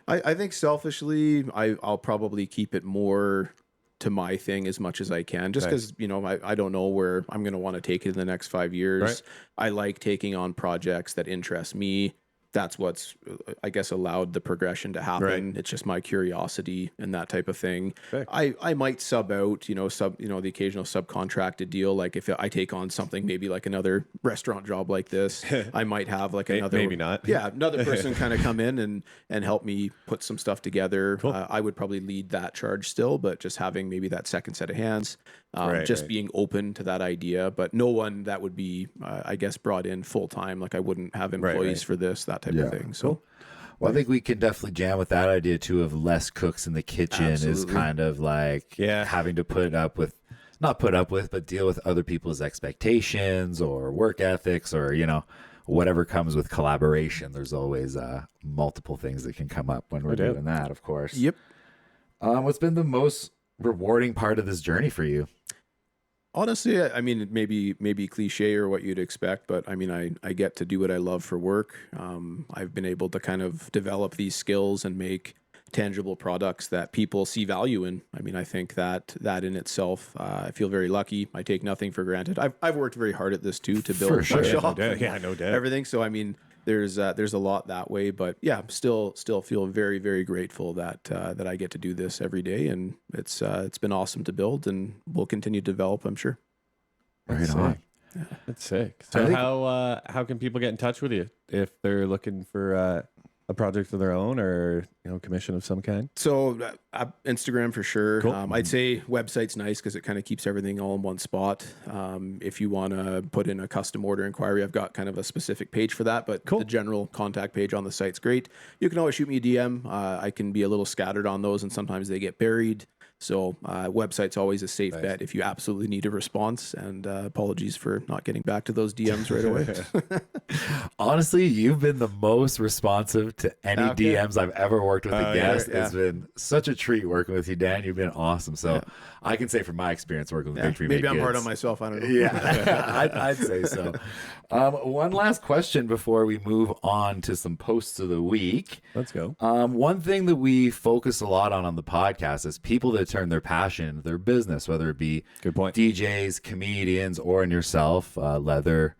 I think selfishly, I'll probably keep it more to my thing as much as I can, just because, I don't know where I'm going to want to take it in the next 5 years. Right. I like taking on projects that interest me. that's what's, I guess, allowed the progression to happen. Right. It's just my curiosity and that type of thing. Fair. I might sub out, the occasional subcontracted deal. Like if I take on something, maybe like another restaurant job like this, I might have like another, maybe not. yeah, another person kind of come in and help me put some stuff together. Cool. I would probably lead that charge still, but just having maybe that second set of hands, Right. being open to that idea, but no one that would be, I guess, brought in full time. Like I wouldn't have employees for this, that type of thing. So, Well, I think we can definitely jam with that idea too of less cooks in the kitchen is Absolutely. kind of like having to not put up with, but deal with other people's expectations or work ethics or, whatever comes with collaboration. There's always multiple things that can come up when we're doing that, of course. yep. What's been the most rewarding part of this journey for you? Honestly, I mean, maybe cliche or what you'd expect, but I mean, I get to do what I love for work. I've been able to kind of develop these skills and make tangible products that people see value in. I mean, I think that in itself, I feel very lucky. I take nothing for granted. I've worked very hard at this too to build For my sure. shop. No doubt. Everything. So I mean, there's a lot that way, but yeah, still feel very, very grateful that I get to do this every day, and it's been awesome to build, and we'll continue to develop, I'm sure. Right on. That's sick. I So think- how can people get in touch with you if they're looking for a project of their own or commission of some kind? So Instagram for sure. Cool. I'd say website's nice because it kind of keeps everything all in one spot. If you want to put in a custom order inquiry, I've got kind of a specific page for that, but the general contact page on the site's great. You can always shoot me a DM. I can be a little scattered on those, and sometimes they get buried. So website's always a safe bet if you absolutely need a response. And apologies for not getting back to those DMs right away. Honestly, you've been the most responsive to any Okay. DMs I've ever worked with a guest. yeah. It's been such a treat working with you, Dan. You've been awesome. So I can say from my experience working with Victorymade Maybe I'm hard Goods- on myself. I don't know. Yeah, I'd say so. One last question before we move on to some posts of the week. Let's go. One thing that we focus a lot on the podcast is people that turn their passion into their business, whether it be Good point. DJs, comedians, or in yourself, leather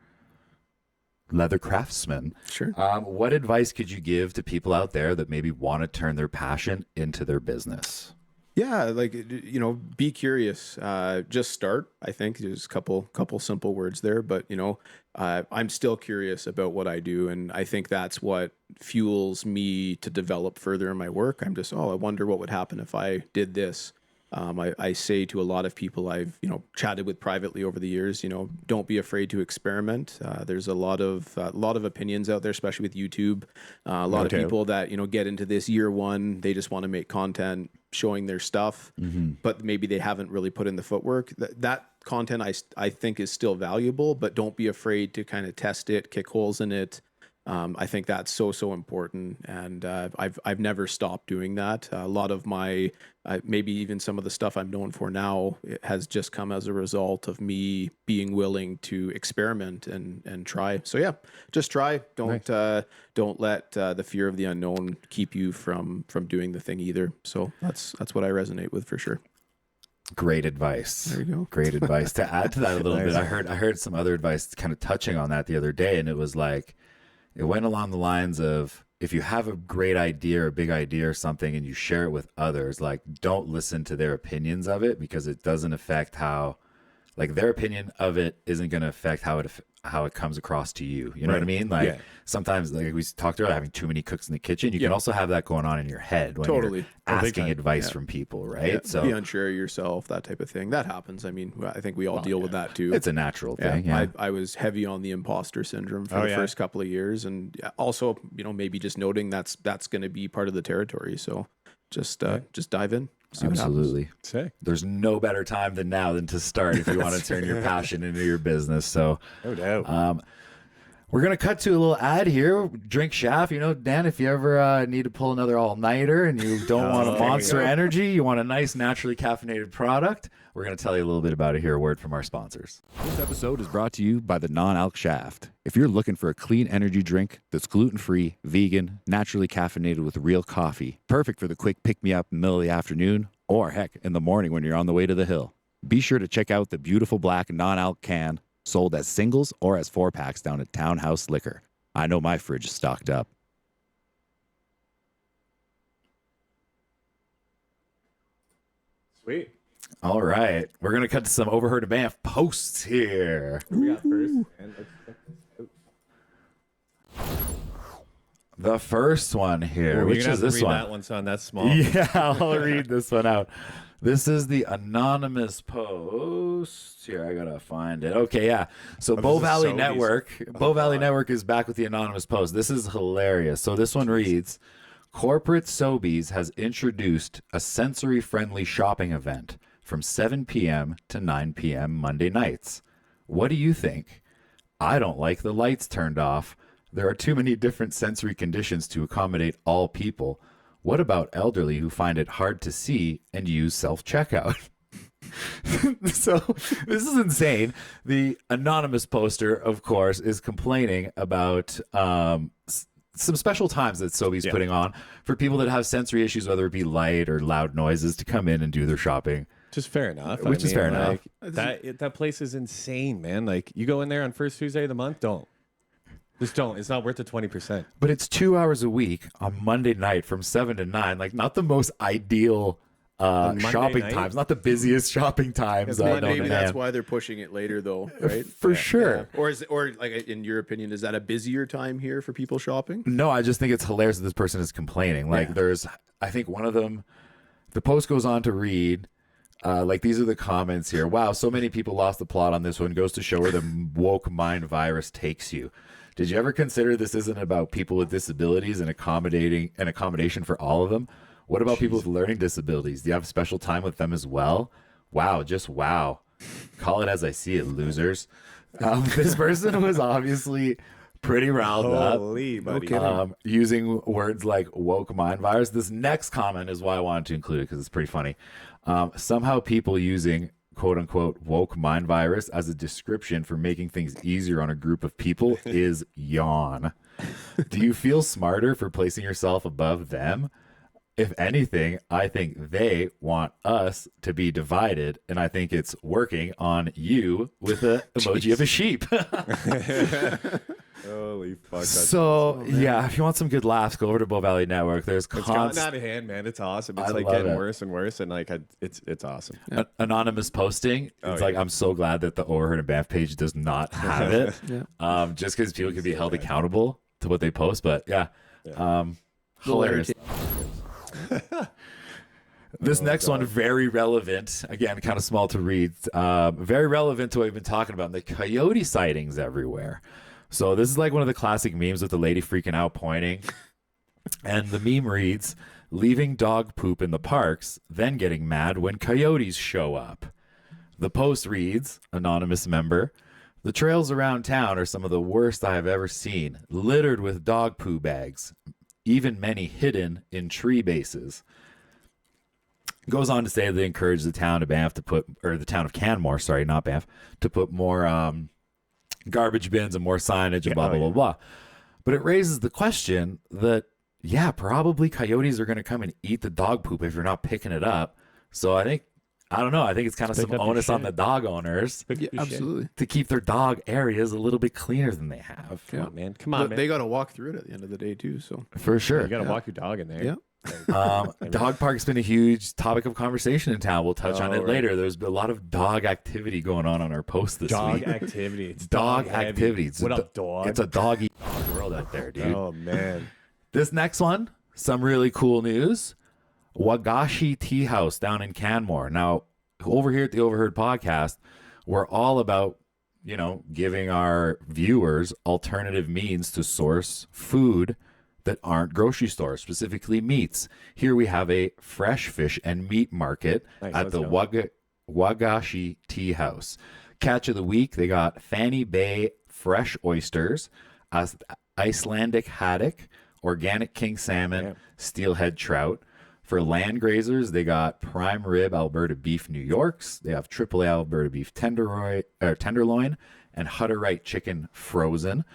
craftsmen. Sure. What advice could you give to people out there that maybe want to turn their passion into their business? Yeah, like be curious. Just start. I think there's a couple simple words there, but I'm still curious about what I do, and I think that's what fuels me to develop further in my work. I'm just, I wonder what would happen if I did this. I say to a lot of people I've chatted with privately over the years, don't be afraid to experiment. There's a lot of opinions out there, especially with YouTube. A lot of people that get into this year one, they just want to make content showing their stuff, but maybe they haven't really put in the footwork. That content I think is still valuable, but don't be afraid to kind of test it, kick holes in it. I think that's so important, and I've never stopped doing that. A lot of my maybe even some of the stuff I'm known for now, it has just come as a result of me being willing to experiment and try. So yeah, just try. Don't let the fear of the unknown keep you from doing the thing either. So that's what I resonate with for sure. Great advice. There you go. Great advice. To add to that a little bit, I heard some other advice kind of touching on that the other day, and it was like, it went along the lines of, if you have a great idea or a big idea or something and you share it with others, like, don't listen to their opinions of it, because it doesn't affect how, like, their opinion of it isn't going to affect how it comes across to you. You know what I mean? Like, sometimes, like we talked about having too many cooks in the kitchen, you can also have that going on in your head when you're asking advice from people, right? Yeah, so be unsure of yourself, that type of thing. That happens. I mean, I think we all deal with that too. it's a natural thing. Yeah. I was heavy on the imposter syndrome for the first couple of years, and also, maybe just noting that's going to be part of the territory. So just dive in. See what happens. Absolutely. Sick. There's no better time than now than to start if you want to turn your passion into your business. So No doubt. we're going to cut to a little ad here. Drink Shaft. Dan, if you ever need to pull another all-nighter and you don't want a Monster Energy, you want a nice naturally caffeinated product, we're going to tell you a little bit about it here. A word from our sponsors. This episode is brought to you by the Non-Alc Shaft. If you're looking for a clean energy drink that's gluten-free, vegan, naturally caffeinated with real coffee, perfect for the quick pick-me-up in the middle of the afternoon, or heck, in the morning when you're on the way to the hill, be sure to check out the beautiful black non-alc can sold as singles or as 4-packs down at Townhouse Liquor. I know my fridge is stocked up. Sweet. All right. We're going to cut to some Overheard and Banff posts here. What we got first? And let's check this out. The first one here, Ooh, which you're gonna is have to this read one. that one, son. That's small. Yeah, I'll read this one out. This is the anonymous post. Here, I gotta find it. Okay, yeah. So Bow this is Valley Sobeys. Network. Bow Valley God. Network is back with the anonymous post. This is hilarious. So this one reads: Corporate Sobeys has introduced a sensory-friendly shopping event from 7 p.m. to 9 p.m. Monday nights. What do you think? I don't like the lights turned off. There are too many different sensory conditions to accommodate all people. What about elderly who find it hard to see and use self-checkout? So this is insane. The anonymous poster, of course, is complaining about some special times that Sobeys putting on for people that have sensory issues, whether it be light or loud noises, to come in and do their shopping. Just fair enough. Which is fair enough. That place is insane, man. Like, you go in there on first Tuesday of the month, don't. Just don't. It's not worth the 20%. But it's 2 hours a week on Monday night from 7 to 9. Like, not the most ideal shopping night? times, not the busiest shopping times. known to Maybe that's man. why they're pushing it later, though, right? For sure. Or like in your opinion, is that a busier time here for people shopping? No, I just think it's hilarious that this person is complaining. Like, there's, I think one of them, the post goes on to read, like, these are the comments here. Wow, so many people lost the plot on this one. Goes to show where the woke mind virus takes you. Did you ever consider this isn't about people with disabilities and accommodation for all of them? What about people with learning disabilities? Do you have special time with them as well? Wow, just wow. Call it as I see it, losers. This person was obviously pretty riled up. Holy, buddy. Using words like woke mind virus. This next comment is why I wanted to include it, because it's pretty funny. Somehow people using quote unquote woke mind virus as a description for making things easier on a group of people is yawn. Do you feel smarter for placing yourself above them? If anything, I think they want us to be divided, and I think it's working on you with the emoji of a sheep. Holy fuck. So, yeah, if you want some good laughs, go over to Bow Valley Network. There's It's gotten out of hand, man. It's awesome. It's like love getting it. worse and worse, and like it's awesome. Anonymous posting. It's like, I'm so glad that the Overheard and Banff page does not have it. Just because people can be held accountable to what they post. But yeah, hilarious. This next one, very relevant. Again, kind of small to read. Very relevant to what we've been talking about. The coyote sightings everywhere. So this is like one of the classic memes with the lady freaking out pointing. And the meme reads, leaving dog poop in the parks, then getting mad when coyotes show up. The post reads, anonymous member, the trails around town are some of the worst I have ever seen, littered with dog poo bags, even many hidden in tree bases. Goes on to say they encourage the town of Banff to put, or the town of Canmore, sorry, not Banff, to put more garbage bins and more signage and blah, blah, blah, blah. But it raises the question that, yeah, probably coyotes are going to come and eat the dog poop if you're not picking it up. So I think it's kind of some onus on the dog owners Absolutely. to keep their dog areas a little bit cleaner than they have. Come on, man. Come on, man. They got to walk through it at the end of the day too. So For sure. You got to walk your dog in there. Yeah. Dog park's been a huge topic of conversation in town. We'll touch on it right. later. There's been a lot of dog activity going on our post this Dog week. activity. It's Dog heavy. activity. It's What a up, dog? It's a doggy world out there, dude. Oh, man. This next one, some really cool news. Wagashi Tea House down in Canmore. Now, over here at the Overheard podcast, we're all about, giving our viewers alternative means to source food that aren't grocery stores, specifically meats. Here we have a fresh fish and meat market at the Wagashi Tea House. Catch of the week, they got Fanny Bay fresh oysters, Icelandic haddock, organic king salmon, steelhead trout. For land grazers, they got prime rib Alberta beef New Yorks. They have AAA Alberta beef tenderloin and Hutterite chicken frozen.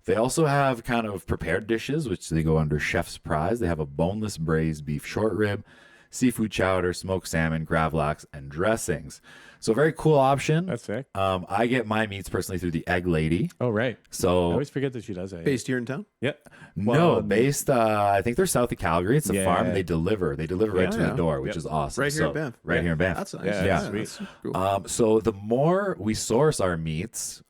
They also have kind of prepared dishes, which they go under chef's prize. They have a boneless braised beef short rib, seafood chowder, smoked salmon, gravlax, and dressings. So very cool option. That's sick. I get my meats personally through the Egg Lady. Oh, right. I So always forget that she does that. Based here in town? Yeah. no, based I think they're south of Calgary. It's a farm, and Yeah. they deliver. They deliver right to the Yeah. door, which Yep. is awesome. Right here So, in Banff. Right here in Banff. That's nice. Yeah, sweet. That's cool. So the more we source our meats,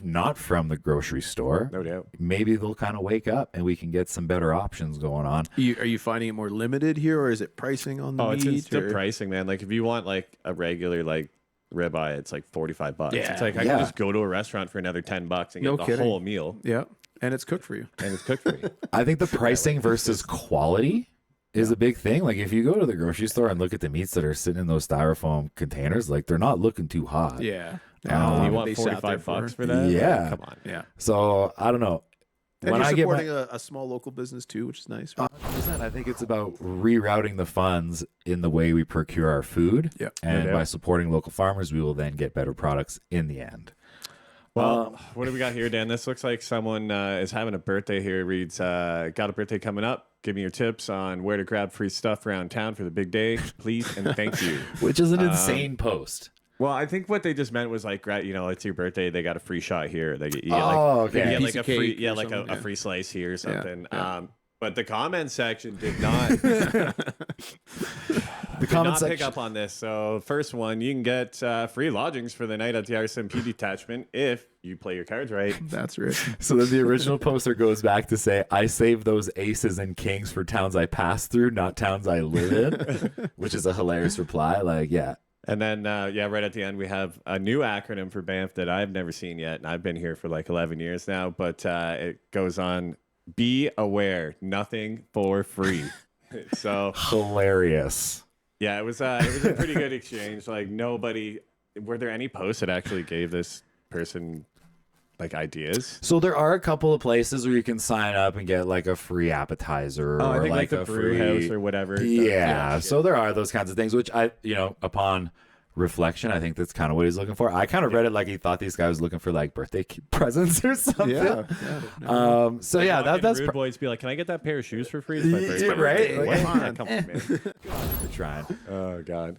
not from the grocery store, No doubt. maybe they'll kind of wake up and we can get some better options going on. Are you finding it more limited here, or is it pricing on the Oh, meat? it's the or- pricing, man. Like if you want like a regular like ribeye, it's like $45. Yeah. It's like I Yeah. can just go to a restaurant for another $10 and No get the kidding. whole meal, Yeah, and it's cooked for you. and it's cooked for you. I think the pricing versus quality is a big thing. Like if you go to the grocery store and look at the meats that are sitting in those styrofoam containers, like they're not looking too hot. Yeah. You want They sat there $45 for that? Yeah. Like, come on. Yeah. So I don't know. And When you're I get my, supporting a small local business too, which is nice. 100%, I think it's about rerouting the funds in the way we procure our food. Yeah. And No by doubt. supporting local farmers, we will then get better products in the end. Well, what do we got here, Dan? This looks like someone is having a birthday here. It reads, got a birthday coming up. Give me your tips on where to grab free stuff around town for the big day, please, and thank you. Which is an insane post. Well, I think what they just meant was like, it's your birthday. They got a free shot here. They get, you get Oh, like, okay. you get Piece like a of free, cake or like something, a free slice here or something. yeah. But the comment section did not, The did comment not pick section. up on this. So first one, you can get free lodgings for the night at the RSMP detachment if you play your cards right. That's right. So then the original poster goes back to say, I save those aces and kings for towns I pass through, not towns I live in, which is a hilarious reply. Like, yeah. And then, right at the end, we have a new acronym for Banff that I've never seen yet. And I've been here for like 11 years now, but it goes on, be aware, nothing for free. So, Hilarious. yeah, it was a pretty good exchange. Like were there any posts that actually gave this person like ideas? So there are a couple of places where you can sign up and get like a free appetizer Oh, I or think like like the a brew free house or whatever. Yeah. So there are those kinds of things, which upon reflection, I think that's kind of what he's looking for. I kind of read it like he thought these guys was looking for like birthday presents or something. Yeah. So yeah, that's rude boys be like, can I get that pair of shoes for free? It's my Yeah, birthday. right? What? Come on. Come on, man. for trying. Oh God.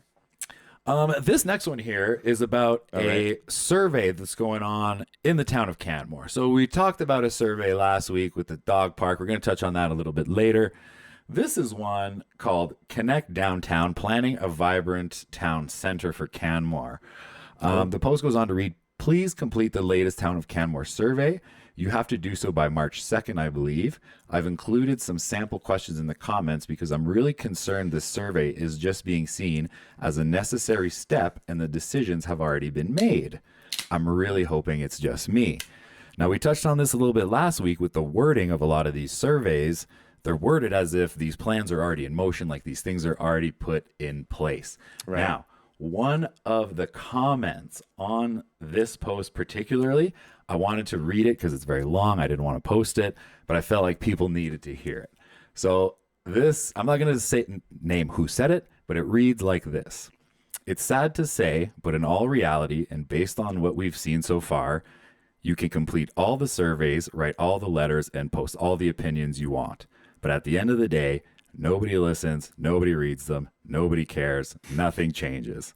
This next one here is about a survey that's going on in the town of Canmore. So we talked about a survey last week with the dog park. We're going to touch on that a little bit later. This is one called Connect Downtown, Planning a Vibrant Town Center for Canmore. The post goes on to read, please complete the latest Town of Canmore survey. You have to do so by March 2nd, I believe. I've included some sample questions in the comments because I'm really concerned this survey is just being seen as a necessary step and the decisions have already been made. I'm really hoping it's just me. Now, we touched on this a little bit last week with the wording of a lot of these surveys. They're worded as if these plans are already in motion, like these things are already put in place. Right. Now, one of the comments on this post particularly, I wanted to read it because it's very long. I didn't want to post it, but I felt like people needed to hear it. So this, I'm not going to say name who said it, but it reads like this. It's sad to say, but in all reality, and based on what we've seen so far, you can complete all the surveys, write all the letters, and post all the opinions you want. But at the end of the day, nobody listens, nobody reads them, nobody cares, nothing changes.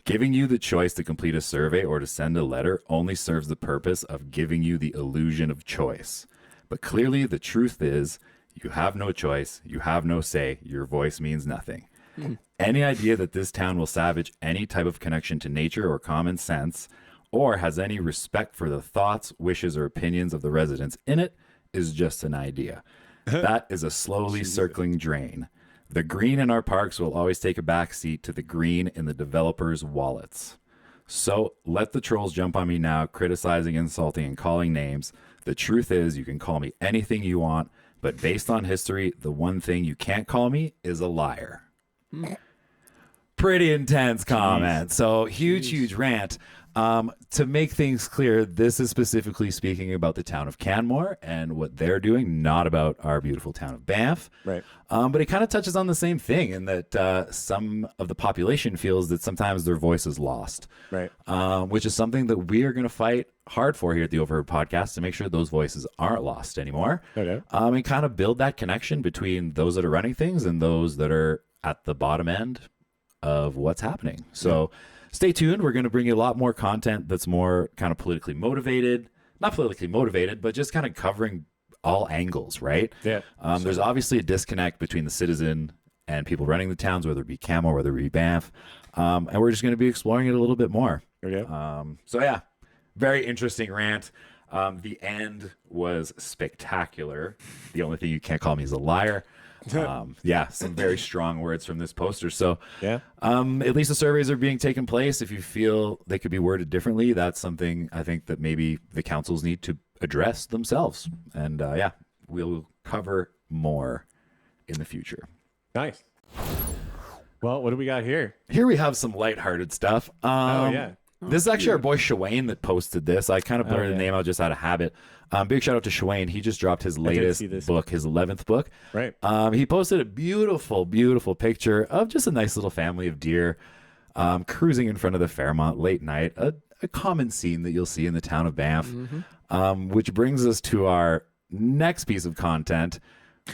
Giving you the choice to complete a survey or to send a letter only serves the purpose of giving you the illusion of choice. But clearly the truth is, you have no choice, you have no say, your voice means nothing. Any idea that this town will savage any type of connection to nature or common sense, or has any respect for the thoughts, wishes, or opinions of the residents in it is just an idea. That is a slowly circling drain. The green in our parks will always take a back seat to the green in the developers' wallets. So let the trolls jump on me now, criticizing, insulting, and calling names. The truth is, you can call me anything you want, but based on history, the one thing you can't call me is a liar. Pretty intense comment. So huge rant. To make things clear, this is specifically speaking about the town of Canmore and what they're doing, not about our beautiful town of Banff. Right. But it kind of touches on the same thing in that some of the population feels that sometimes their voice is lost. Right. Which is something that we are going to fight hard for here at the Overheard podcast to make sure those voices aren't lost anymore. No doubt. And kind of build that connection between those that are running things and those that are at the bottom end of what's happening. So stay tuned. We're going to bring you a lot more content that's more kind of politically motivated, not politically motivated, but just kind of covering all angles, right? Yeah. There's obviously a disconnect between the citizen and people running the towns, whether it be Camo, whether it be Banff. And we're just going to be exploring it a little bit more. Yeah. So yeah, very interesting rant. The end was spectacular. The only thing you can't call me is a liar. Yeah, some very strong words from this poster. So Yeah. at least the surveys are being taken place. If you feel they could be worded differently, that's something I think that maybe the councils need to address themselves. And yeah, we'll cover more in the future. Nice. Well, what do we got here? Here we have some lighthearted stuff. Yeah. This is actually our boy Shawayne that posted this. I kind of blurred the yeah. name out just out of habit. Big shout out to Shawayne. He just dropped his latest see this. book, his 11th book. Right. He posted a beautiful, beautiful picture of just a nice little family of deer cruising in front of the Fairmont late night, a common scene that you'll see in the town of Banff, which brings us to our next piece of content,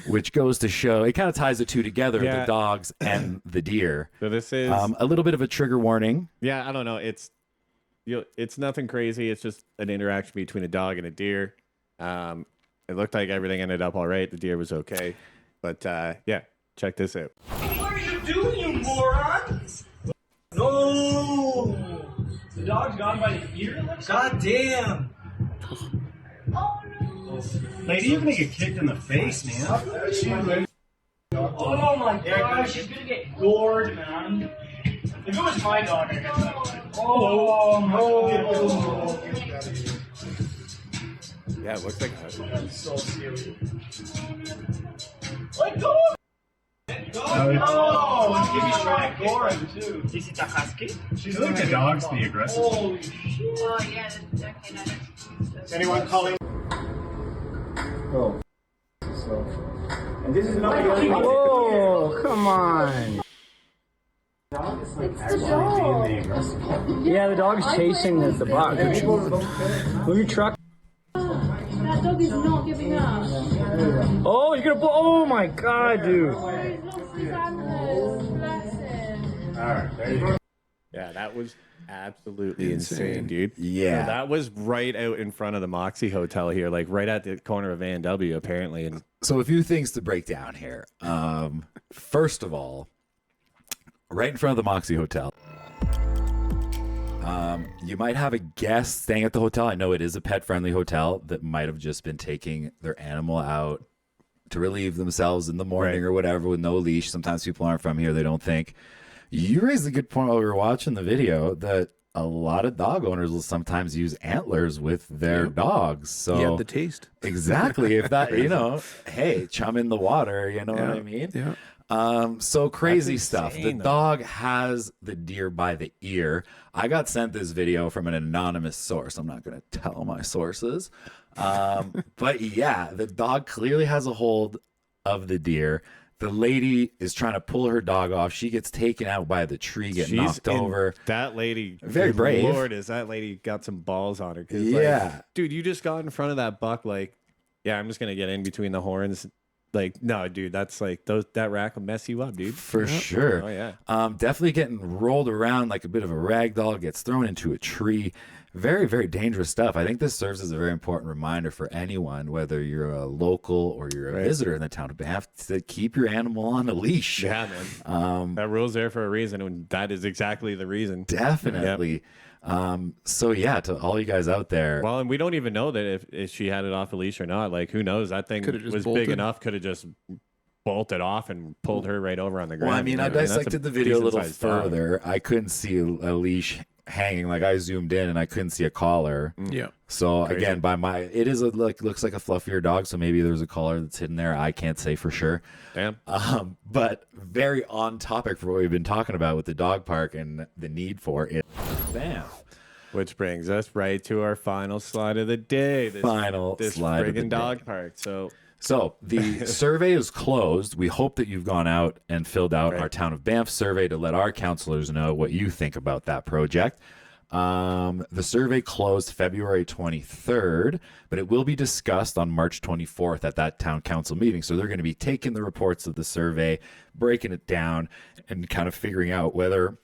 which goes to show, it kind of ties the two together, Yeah. the dogs and the deer. So this is A little bit of a trigger warning. yeah, I don't know. It's nothing crazy. It's just an interaction between a dog and a deer. It looked like everything ended up all right. The deer was okay. But yeah, check this out. What are you doing, you moron? No! The dog's gone by the ear? God damn! Oh no! Lady, you're gonna get kicked in the face, man. Oh my gosh, she's gonna get gored, man. If it was my dog, I'd get that. Oh no! Yeah, it looks like That's so serious. Let go! Oh, give me try Goran too. Is it a husky? She's like the dog's the aggressive. Holy shit. Oh, yeah, okay, no, that's Anyone calling? Oh. And this is not the only one. Oh, come on. it's the dog. Yeah, the dog's chasing the buck. Move your truck. That dog is not giving up. Oh, you're gonna blow. Oh my god, dude. Oh, he's lost his antlers. Bless him. Alright, there you go. yeah, that was absolutely insane, dude. Yeah. So that was right out in front of the Moxie Hotel here, like right at the corner of A&W, apparently. And So a few things to break down here. First of all, right in front of the Moxie Hotel, you might have a guest staying at the hotel. I know it is a pet-friendly hotel that might have just been taking their animal out to relieve themselves in the morning Right. or whatever with no leash. Sometimes people aren't from here. They don't think. You raised a good point while we were watching the video that a lot of dog owners will sometimes use antlers with their dogs. So Yeah, the taste. exactly. If that, hey, chum in the water, you know what I mean? Yeah. So crazy That's stuff. The insane, though. dog has the deer by the ear. I got sent this video from an anonymous source. I'm not going to tell my sources. But yeah, the dog clearly has a hold of the deer. The lady is trying to pull her dog off. She gets taken out by the tree, get knocked over. That lady, Very good brave. Lord, is that lady got some balls on her? 'Cause, Yeah. like, dude, you just got in front of that buck. Like, yeah, I'm just gonna get in between the horns. Like, no, dude, that's like that rack will mess you up, dude. For sure. Oh yeah. Definitely getting rolled around like a bit of a rag doll, gets thrown into a tree. Very, very dangerous stuff. I think this serves as a very important reminder for anyone, whether you're a local or you're a Right. visitor in the town of Banff, to keep your animal on a leash. Yeah, man. That rule's there for a reason, and that is exactly the reason. Definitely. So yeah, to all you guys out there, Well, and we don't even know that if she had it off a leash or not. Like, who knows? That thing Could've just was bolted. big enough. Could have just bolted off and pulled her right over on the ground. well, I mean, I that's a dissected the video a little decent-sized dog. further. I couldn't see a leash hanging. Like I zoomed in and I couldn't see a collar. Yeah. So Crazy. again, it is looks like a fluffier dog. So maybe there's a collar that's hidden there. I can't say for sure. Damn. But very on topic for what we've been talking about with the dog park and the need for it. Bam. Which brings us right to our final slide of the day. This Final slide of the friggin' day. dog park. So the survey is closed. We hope that you've gone out and filled out Right. our Town of Banff survey to let our counselors know what you think about that project. The survey closed February 23rd, but it will be discussed on March 24th at that town council meeting. So they're going to be taking the reports of the survey, breaking it down, and kind of figuring out whether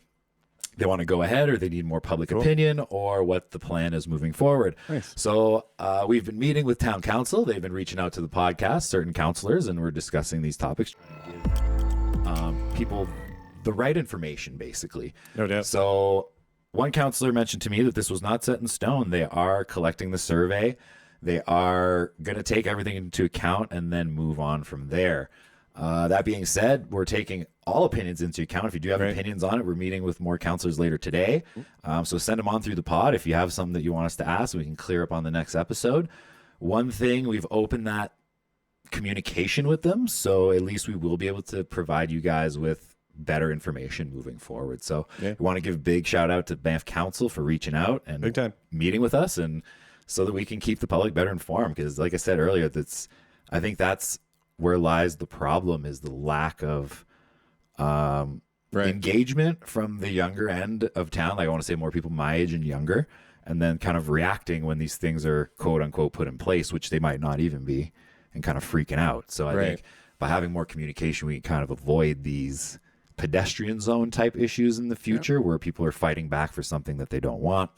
they want to go ahead or they need more public opinion or what the plan is moving forward. Nice. So we've been meeting with town council. They've been reaching out to the podcast, certain councilors, and we're discussing these topics. People the right information, basically. No doubt. So one counselor mentioned to me that this was not set in stone. They are collecting the survey. They are going to take everything into account and then move on from there. That being said, we're taking all opinions into account. If you do have opinions on it, we're meeting with more counselors later today. So send them on through the pod. If you have something that you want us to ask, we can clear up on the next episode. One thing, we've opened that communication with them, so at least we will be able to provide you guys with better information moving forward. So we want to give a big shout out to Banff Council for reaching out and meeting with us, and so that we can keep the public better informed. Because like I said earlier, I think that's where lies the problem, is the lack of engagement from the younger end of town. Like I want to say more people my age and younger, and then kind of reacting when these things are quote unquote put in place, which they might not even be, and kind of freaking out. So I think by having more communication, we can kind of avoid these pedestrian zone type issues in the future where people are fighting back for something that they don't want.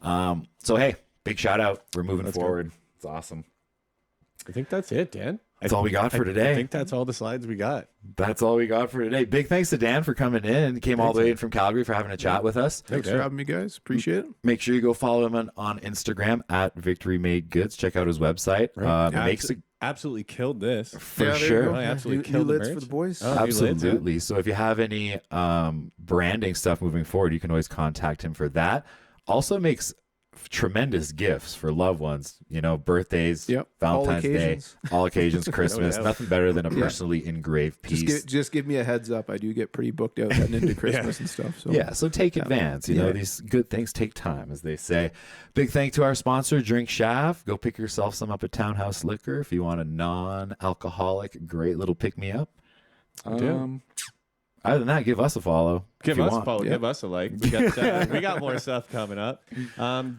So hey, big shout out. We're moving forward. It's awesome. I think that's it, Dan. That's all we got for today. I think that's all the slides we got. That's all we got for today. Big thanks to Dan for coming in. He came all the way in from Calgary for having a chat with us. Thanks for having me, guys. Appreciate it. Make sure you go follow him on Instagram at Victorymade Goods. Check out his website. Absolutely killed this. For sure. I absolutely killed new the lids merch. for the boys. Oh, Absolutely. So if you have any branding stuff moving forward, you can always contact him for that. Also makes tremendous gifts for loved ones, birthdays, Valentine's Day, all occasions, Christmas. Nothing better than a personally engraved piece. Just give me a heads up. I do get pretty booked out heading into Christmas and stuff. So so take advance. These good things take time, as they say. Big thank to our sponsor, Drink Shaft. Go pick yourself some up at Townhouse Liquor if you want a non-alcoholic, great little pick-me-up. Other than that, give us a follow. Give us a follow. Give us a like. We got more stuff coming up.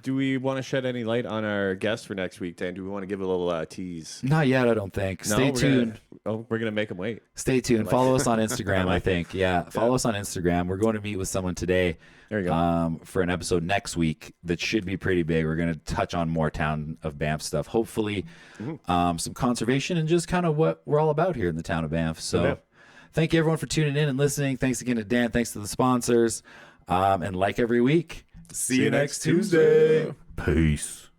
Do we want to shed any light on our guest for next week, Dan? Do we want to give a little tease? Not yet, I don't think. Stay tuned. We're going to make them wait. Stay tuned. Follow us on Instagram, I think. Yeah, follow us on Instagram. We're going to meet with someone today. There you go. For an episode next week that should be pretty big. We're going to touch on more town of Banff stuff. Hopefully, some conservation and just kind of what we're all about here in the town of Banff. So thank you, everyone, for tuning in and listening. Thanks again to Dan. Thanks to the sponsors. And like every week, see you next Tuesday. Peace.